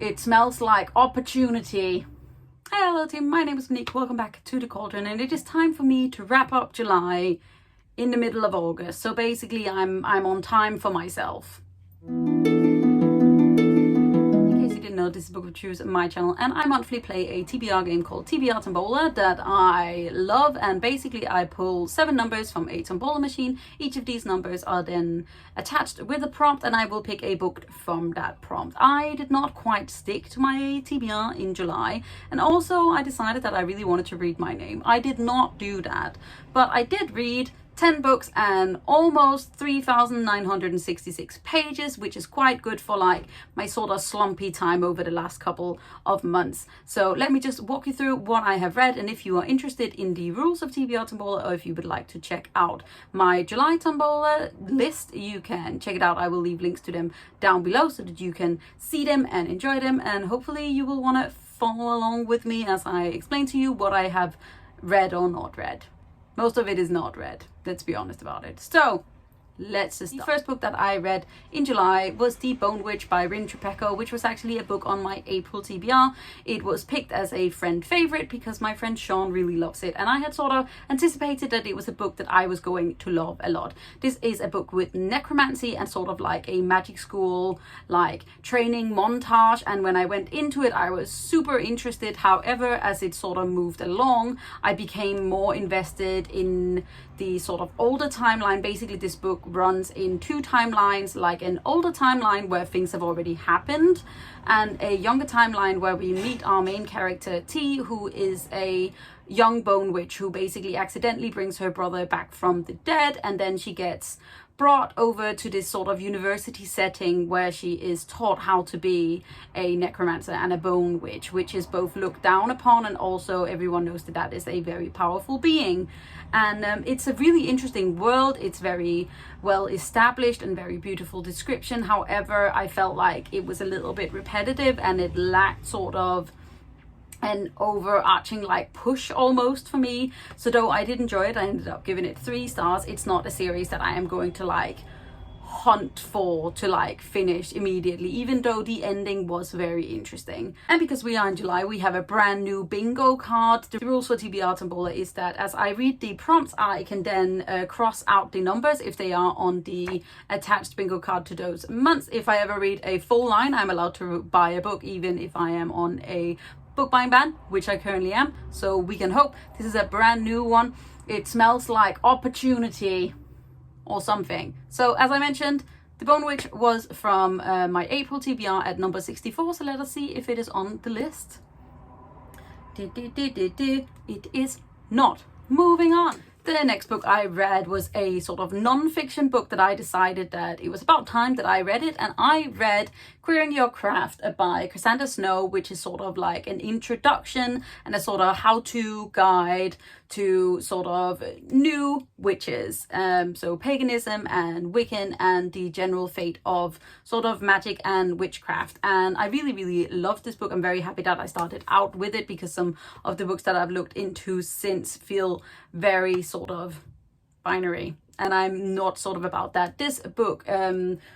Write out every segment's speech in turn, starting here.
It smells like opportunity. Hello team, my name is Monique. Welcome back to the Cauldron, and it is time for me to wrap up July in the middle of August. So basically I'm on time for myself. This is BookWitch, my channel, and I monthly play a TBR game called TBR Tombola that I love, and basically I pull 7 numbers from a Tombola machine. Each of these numbers are then attached with a prompt, and I will pick a book from that prompt. I did not quite stick to my TBR in July, and also I decided that I really wanted to read my name. I did not do that, but I did read 10 books and almost 3,966 pages, which is quite good for like my sort of slumpy time over the last couple of months. So let me just walk you through what I have read, and if you are interested in the rules of TBR Tombola, or if you would like to check out my July Tombola list, you can check it out. I will leave links to them down below so that you can see them and enjoy them, and hopefully you will want to follow along with me as I explain to you what I have read or not read. Most of it is not read, let's be honest about it. So let's just start. The first book that I read in July was The Bone Witch by Rin Trepecco, which was actually a book on my April TBR. It was picked as a friend favorite because my friend Sean really loves it, and I had sort of anticipated that it was a book that I was going to love a lot. This is a book with necromancy and sort of like a magic school like training montage, and when I went into it I was super interested. However, as it sort of moved along, I became more invested in the sort of older timeline. Basically this book runs in 2 timelines, like an older timeline where things have already happened, and a younger timeline where we meet our main character T, who is a young bone witch who basically accidentally brings her brother back from the dead, and then she gets brought over to this sort of university setting where she is taught how to be a necromancer and a bone witch, which is both looked down upon and also everyone knows that that is a very powerful being. And it's a really interesting world. It's very well established and very beautiful description. However, I felt like it was a little bit repetitive and it lacked sort of an overarching like push almost for me. So though I did enjoy it, I ended up giving it 3 stars. It's not a series that I am going to like hunt for to like finish immediately, even though the ending was very interesting. And because we are in July, we have a brand new bingo card. The rules for TBR Tombola is that as I read the prompts, I can then cross out the numbers if they are on the attached bingo card to those months. If I ever read a full line, I'm allowed to buy a book even if I am on a book buying ban, which I currently am. So we can hope this is a brand new one. It smells like opportunity or something. So as I mentioned, The Bone Witch was from my April TBR at number 64. So let us see if it is on the list. It is not. Moving on. The next book I read was a sort of non-fiction book that I decided that it was about time that I read it, and I read Queering Your Craft by Cassandra Snow, which is sort of like an introduction and a sort of how-to guide to sort of new witches, so paganism and Wiccan and the general fate of sort of magic and witchcraft. And I really loved this book. I'm very happy that I started out with it because some of the books that I've looked into since feel very sort of binary, and I'm not sort of about that. This book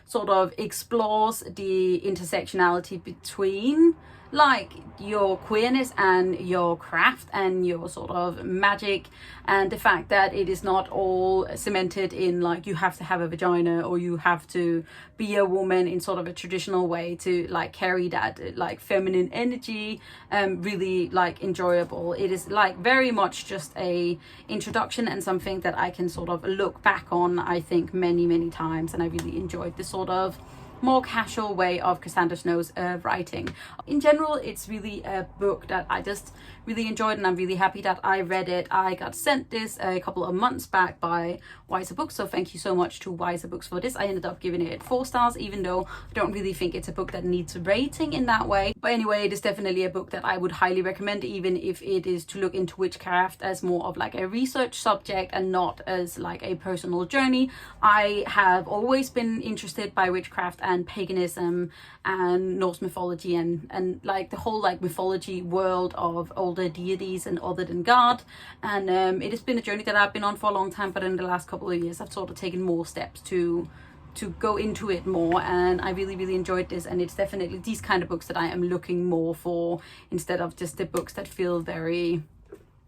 sort of explores the intersectionality between like your queerness and your craft and your sort of magic, and the fact that it is not all cemented in like you have to have a vagina or you have to be a woman in sort of a traditional way to like carry that like feminine energy. Really like enjoyable. It is like very much just a introduction and something that I can sort of look back on, I think, many times, and I really enjoyed this sort of more casual way of Cassandra Snow's writing. In general, it's really a book that I just really enjoyed, and I'm really happy that I read it. I got sent this a couple of months back by Wiser Books, so thank you so much to Wiser Books for this. I ended up giving it 4 stars, even though I don't really think it's a book that needs a rating in that way. But anyway, it is definitely a book that I would highly recommend, even if it is to look into witchcraft as more of like a research subject and not as like a personal journey. I have always been interested by witchcraft and paganism and Norse mythology and like the whole like mythology world of older deities and other than God, and it has been a journey that I've been on for a long time, but in the last couple of years I've sort of taken more steps to to go into it more, and I really enjoyed this, and it's definitely these kind of books that I am looking more for, instead of just the books that feel very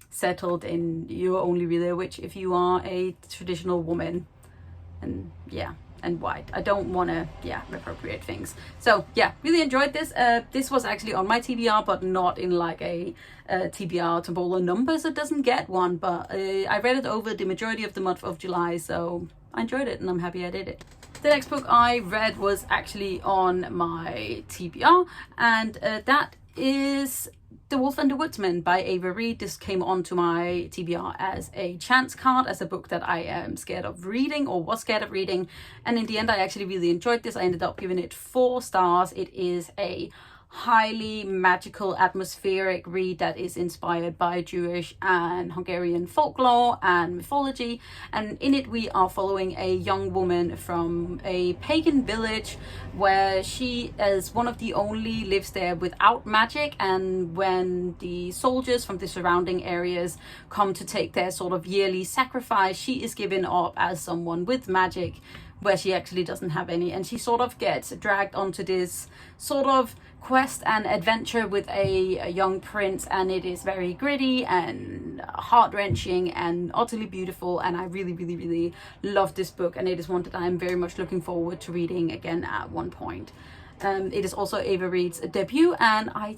settled in you're only really a witch if you are a traditional woman and and white. I don't want to appropriate things. So yeah, really enjoyed this. This was actually on my TBR, but not in like a TBR Tombola number, so it doesn't get one, but I read it over the majority of the month of July, so I enjoyed it and I'm happy I did it. The next book I read was actually on my TBR, and that is The Wolf Underwoodsman by Reread. This came onto my TBR as a chance card, as a book that I am scared of reading, or was scared of reading, and in the end I actually really enjoyed this. I ended up giving it 4 stars. It is a highly magical, atmospheric read that is inspired by Jewish and Hungarian folklore and mythology, and in it we are following a young woman from a pagan village where she, as one of the only, lives there without magic, and when the soldiers from the surrounding areas come to take their sort of yearly sacrifice, she is given up as someone with magic where she actually doesn't have any, and she sort of gets dragged onto this sort of quest and adventure with a young prince, and it is very gritty and heart-wrenching and utterly beautiful, and I really love this book, and it is one that I'm very much looking forward to reading again at one point. It is also Ava Reed's debut, and I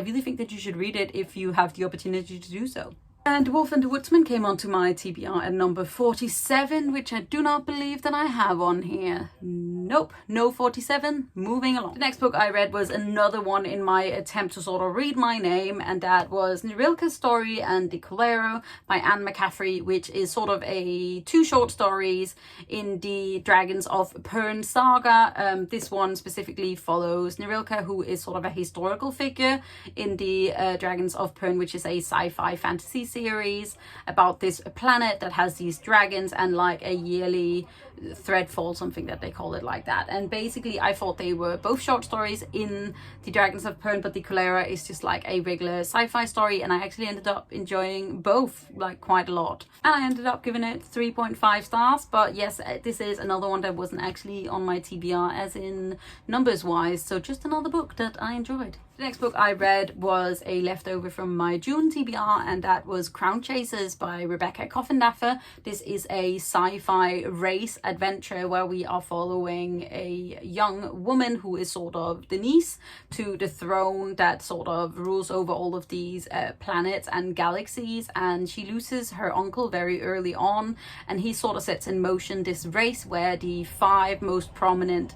really think that you should read it if you have the opportunity to do so. And Wolf Underwoodsman came onto my TBR at number 47, which I do not believe that I have on here. Nope, no 47. Moving along. The next book I read was another one in my attempt to sort of read my name, and that was Nirikas Story and the Colero by Anne McCaffrey, which is sort of a 2 short stories in the Dragons of Pern saga. This one specifically follows Nirikas, who is sort of a historical figure in the Dragons of Pern, which is a sci-fi fantasy series about this planet that has these dragons and like a yearly threadfall, something that they call it like that. And basically I thought they were both short stories in the Dragons of Pern, but the Colero is just like a regular sci-fi story, and I actually ended up enjoying both like quite a lot, and I ended up giving it 3.5 stars. But yes, this is another one that wasn't actually on my TBR as in numbers wise, so just another book that I enjoyed. The next book I read was a leftover from my June TBR, and that was Crown Chasers by Rebecca Coffindaffer. This is a sci-fi race adventure where we are following a young woman who is sort of the niece to the throne that sort of rules over all of these planets and galaxies, and she loses her uncle very early on, and he sort of sets in motion this race where the 5 most prominent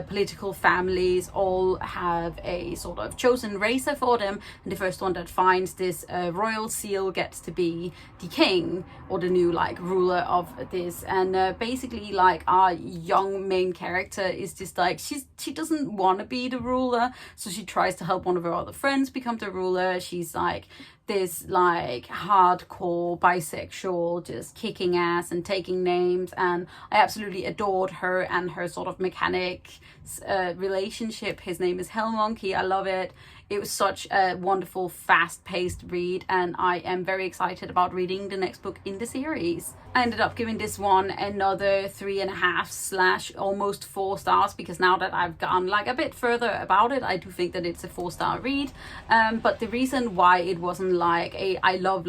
political families all have a sort of chosen racer for them, and the first one that finds this royal seal gets to be the king, or the new like ruler of this. And basically like our young main character is just like she doesn't want to be the ruler, so she tries to help one of her other friends become the ruler. She's like this like hardcore bisexual, just kicking ass and taking names, and I absolutely adored her and her sort of mechanic relationship. His name is Hell Monkey. I love it. It was such a wonderful, fast-paced read, and I am very excited about reading the next book in the series. I ended up giving this one another 3.5/ almost 4 stars, because now that I've gone like a bit further about it, I do think that it's a 4-star read. But the reason why it wasn't like a I love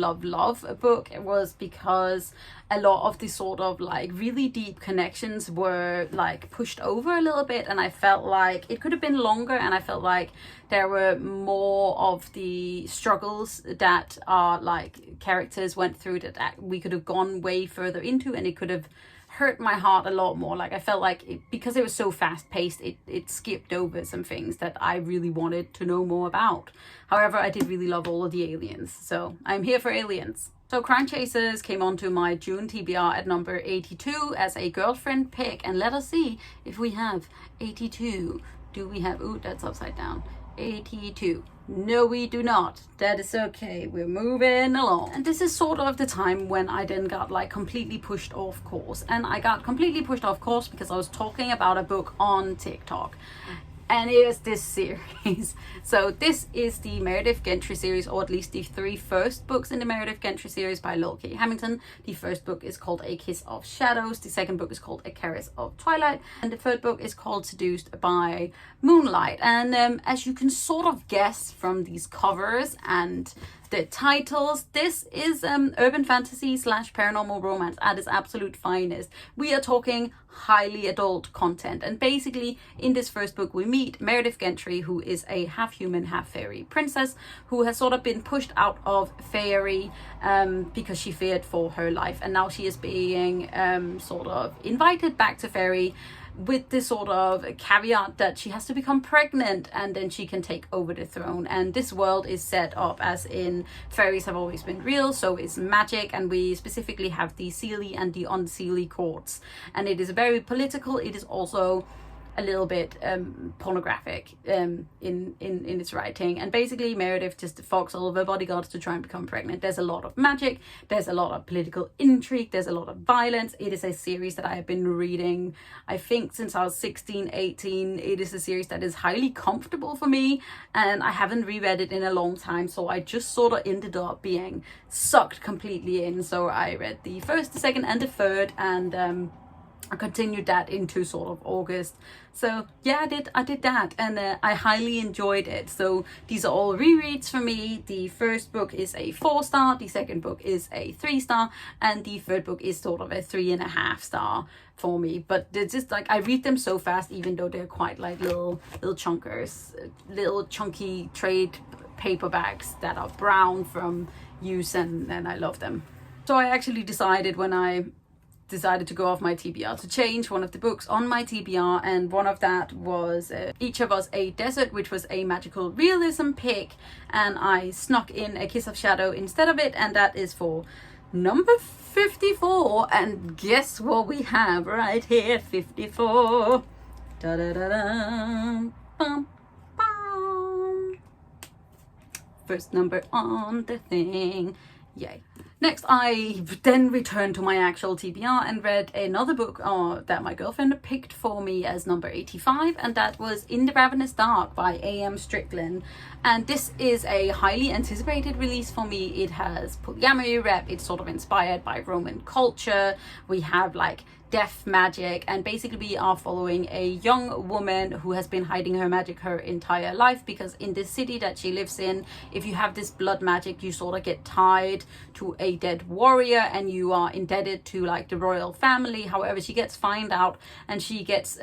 book was because a lot of the sort of like really deep connections were like pushed over a little bit, and I felt like it could have been longer, and I felt like there were more of the struggles that our like characters went through that we could have gone way further into, and it could have hurt my heart a lot more. Like I felt like because it was so fast paced, it skipped over some things that I really wanted to know more about. However, I did really love all of the aliens, so I'm here for aliens. So Crown Chasers came onto my June TBR at number 82 as a girlfriend pick, and let us see if we have 82. Do we have, ooh, that's upside down, 82. No, we do not. That is okay. We're moving along. And this is sort of the time when I then got like completely pushed off course. And I got completely pushed off course because I was talking about a book on TikTok. and it is this series. So this is the Meredith Gentry series, or at least the 3 first books in the Meredith Gentry series by Lowell K. Hamilton. The first book is called A Kiss of Shadows, the second book is called A Caress of Twilight, and the third book is called Seduced by Moonlight. And as you can sort of guess from these covers and the titles, this is urban fantasy / paranormal romance at its absolute finest. We are talking highly adult content, and basically in this first book we meet Meredith Gentry, who is a half human half fairy princess who has sort of been pushed out of fairy because she feared for her life, and now she is being sort of invited back to fairy with this sort of caveat that she has to become pregnant and then she can take over the throne. And this world is set up as in fairies have always been real, so it's magic, and we specifically have the Seelie and the Unseelie courts, and it is very political. It is also a little bit pornographic in its writing, and basically Meredith just fucks all of her bodyguards to try and become pregnant. There's a lot of magic, there's a lot of political intrigue, there's a lot of violence. It is a series that I have been reading, I think, since I was 16, 18. It is a series that is highly comfortable for me, and I haven't reread it in a long time, so I just sort of ended up being sucked completely in. So I read the first, the second, and the third, and I continued that into sort of August. So yeah, I did that, and I highly enjoyed it. So these are all rereads for me. The first book is a 4-star, the second book is a 3-star, and the third book is sort of a 3.5-star for me. But they're just like, I read them so fast, even though they're quite like little chunkers, little chunky trade paperbacks that are brown from use, and I love them. So I actually decided, when I decided to go off my TBR, to change one of the books on my TBR, and one of that was Each of Us a Desert, which was a magical realism pick, and I snuck in A Kiss of Shadow instead of it, and that is for number 54. And guess what we have right here? 54. Da da da da. Bum, bum. First number on the thing. Yay. Next, I then returned to my actual TBR and read another book that my girlfriend picked for me as number 85, and that was In the Ravenous Dark by A.M. Strickland. And this is a highly anticipated release for me. It has polyamory rep, it's sort of inspired by Roman culture. We have like death magic, and basically we are following a young woman who has been hiding her magic her entire life, because in this city that she lives in, if you have this blood magic, you sort of get tied to a dead warrior and you are indebted to like the royal family. However, she gets found out and she gets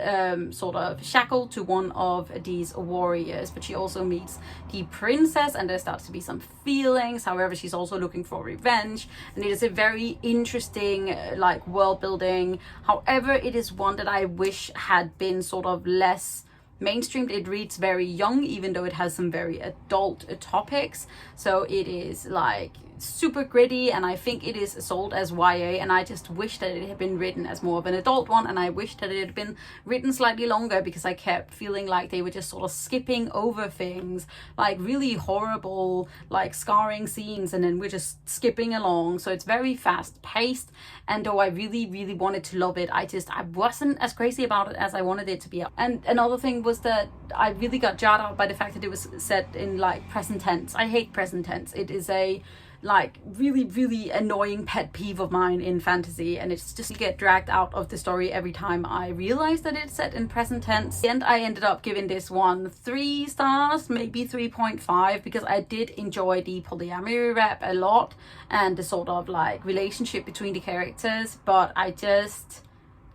sort of shackled to one of these warriors, but she also meets the princess and there starts to be some feelings. However, she's also looking for revenge, and it is a very interesting like world building. However, it is one that I wish had been sort of less mainstreamed. It reads very young, even though it has some very adult topics. So it is like super gritty, and I think it is sold as YA, and I just wish that it had been written as more of an adult one, and I wish that it had been written slightly longer, because I kept feeling like they were just sort of skipping over things, like really horrible like scarring scenes, and then we're just skipping along. So it's very fast paced, and though I really wanted to love it, I wasn't as crazy about it as I wanted it to be. And another thing was that I really got jarred out by the fact that it was set in like present tense. I hate present tense. It is a like really annoying pet peeve of mine in fantasy, and it's just to get dragged out of the story every time I realize that it's set in present tense. And I ended up giving this one 3 stars, maybe 3.5, because I did enjoy the polyamory rep a lot and the sort of like relationship between the characters, but I just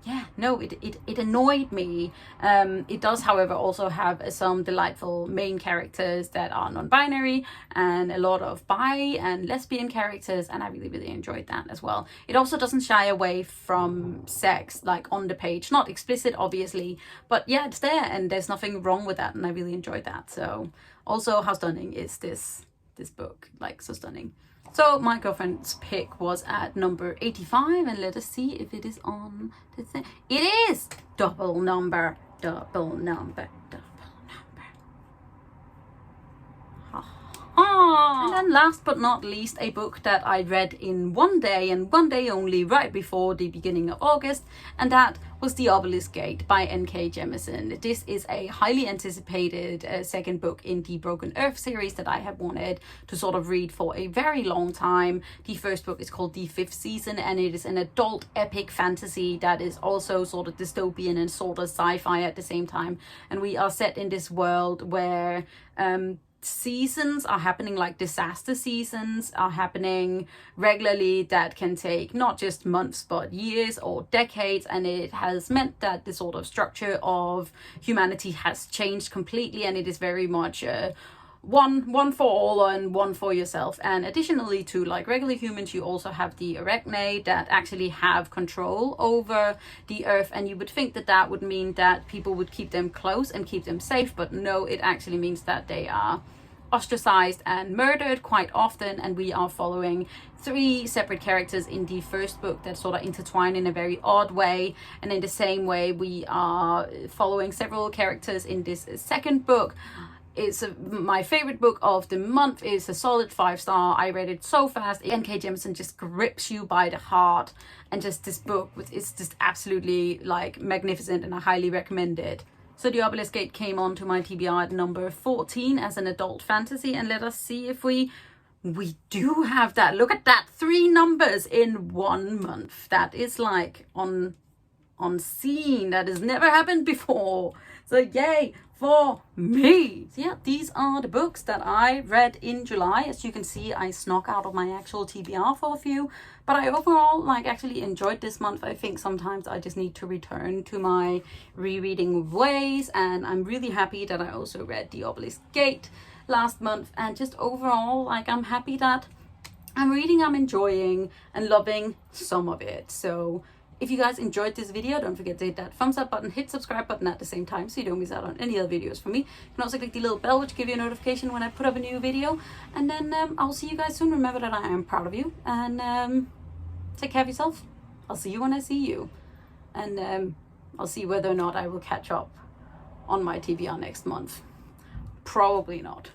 it annoyed me. It does, however, also have some delightful main characters that are non-binary, and a lot of bi and lesbian characters, and I really enjoyed that as well. It also doesn't shy away from sex, like on the page, not explicit obviously, but yeah, it's there, and there's nothing wrong with that, and I really enjoyed that. So also, how stunning is this book, like so stunning. So my girlfriend's pick was at number 85, and let us see if it is on the thing. It is! Double number. Ha ha! And then last but not least, a book that I read in one day and one day only, right before the beginning of August, and that was The Obelisk Gate by N.K. Jemisin. This is a highly anticipated second book in the Broken Earth series that I have wanted to sort of read for a very long time. The first book is called The Fifth Season, and it is an adult epic fantasy that is also sort of dystopian and sort of sci-fi at the same time. And we are set in this world where seasons are happening, like disaster seasons are happening regularly that can take not just months but years or decades, and it has meant that the sort of structure of humanity has changed completely, and it is very much one for all and one for yourself. And additionally to like regular humans, you also have the arachne that actually have control over the earth, and you would think that that would mean that people would keep them close and keep them safe, but no, it actually means that they are ostracized and murdered quite often. And we are following 3 separate characters in the first book that sort of intertwine in a very odd way, and in the same way we are following several characters in this second book. It's my favorite book of the month. It's a solid 5-star. I read it so fast. N.K. Jemisin just grips you by the heart, and just this book is just absolutely like magnificent, and I highly recommend it. So The Obelisk Gate came on to my TBR at number 14 as an adult fantasy, and let us see if we do have that. Look at that, 3 numbers in 1 month. That is like on scene. That has never happened before. So yay for me. So yeah, these are the books that I read in July. As you can see, I snuck out of my actual TBR for a few, but I overall like actually enjoyed this month. I think sometimes I just need to return to my rereading ways, and I'm really happy that I also read The Obelisk Gate last month, and just overall like I'm happy that I'm reading, I'm enjoying and loving some of it. So if you guys enjoyed this video, don't forget to hit that thumbs up button, hit subscribe button at the same time so you don't miss out on any other videos from me. You can also click the little bell which will give you a notification when I put up a new video. And then I'll see you guys soon. Remember that I am proud of you, and take care of yourself. I'll see you when I see you. And I'll see whether or not I will catch up on my TBR next month. Probably not.